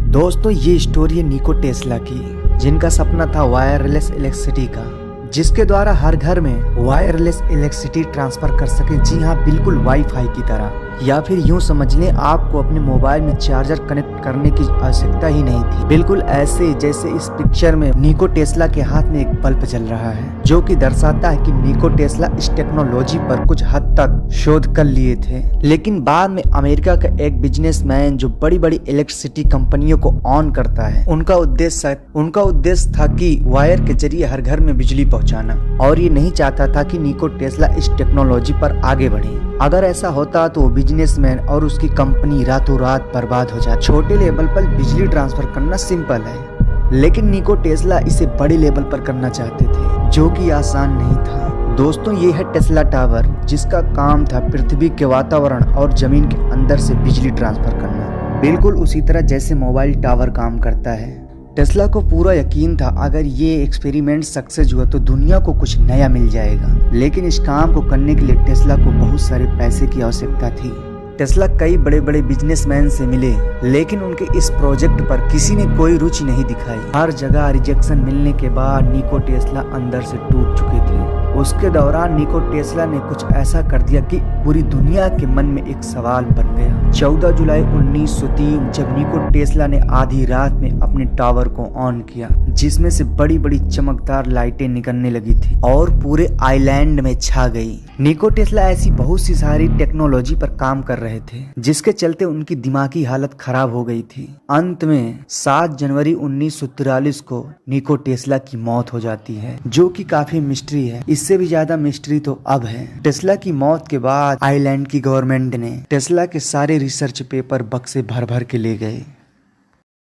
दोस्तों ये स्टोरी है निको टेस्ला की, जिनका सपना था वायरलेस इलेक्ट्रिसिटी का, जिसके द्वारा हर घर में वायरलेस इलेक्ट्रिसिटी ट्रांसफर कर सके। जी हाँ, बिल्कुल वाईफाई की तरह, या फिर यूं समझ लें आपको अपने मोबाइल में चार्जर कनेक्ट करने की आवश्यकता ही नहीं थी। बिल्कुल ऐसे जैसे इस पिक्चर में निको टेस्ला के हाथ में एक बल्ब जल रहा है, जो कि दर्शाता है कि निको टेस्ला इस टेक्नोलॉजी पर कुछ हद तक शोध कर लिए थे। लेकिन बाद में अमेरिका का एक बिजनेसमैन जो बड़ी बड़ी इलेक्ट्रिसिटी कंपनियों को ऑन करता है, उनका उद्देश्य था कि वायर के जरिए हर घर में बिजली पहुंचाना, और ये नहीं चाहता था कि निको टेस्ला इस टेक्नोलॉजी पर आगे बढ़े। अगर ऐसा होता तो बिजनेसमैन और उसकी कंपनी रातों रात बर्बाद हो जाती। छोटे लेवल पर बिजली ट्रांसफर करना सिंपल है, लेकिन निको टेस्ला इसे बड़े लेवल पर करना चाहते थे, जो कि आसान नहीं था। दोस्तों ये है टेस्ला टावर, जिसका काम था पृथ्वी के वातावरण और जमीन के अंदर से बिजली ट्रांसफर करना, बिल्कुल उसी तरह जैसे मोबाइल टावर काम करता है। टेस्ला को पूरा यकीन था अगर ये एक्सपेरिमेंट सक्सेस हुआ तो दुनिया को कुछ नया मिल जाएगा। लेकिन इस काम को करने के लिए टेस्ला को बहुत सारे पैसे की आवश्यकता थी। टेस्ला कई बड़े बड़े बिजनेसमैन से मिले, लेकिन उनके इस प्रोजेक्ट पर किसी ने कोई रुचि नहीं दिखाई। हर जगह रिजेक्शन मिलने के बाद निको टेस्ला अंदर से टूट चुके थे। उसके दौरान निको टेस्ला ने कुछ ऐसा कर दिया कि पूरी दुनिया के मन में एक सवाल बन गया। 14 जुलाई 1903 जब निको टेस्ला ने आधी रात में अपने टावर को ऑन किया, जिसमें से बड़ी बड़ी चमकदार लाइटें निकलने लगी थी और पूरे आइलैंड में छा गई। निको टेस्ला ऐसी बहुत सी सारी टेक्नोलॉजी पर काम कर रहे थे, जिसके चलते उनकी दिमागी हालत खराब हो गई थी। अंत में 7 जनवरी 1943 को निको टेस्ला की मौत हो जाती है, जो कि काफी मिस्ट्री है। इससे भी ज्यादा मिस्ट्री तो अब है। टेस्ला की मौत के बाद आइलैंड की गवर्नमेंट ने टेस्ला के सारे रिसर्च पेपर बक्से भर भर के ले गए।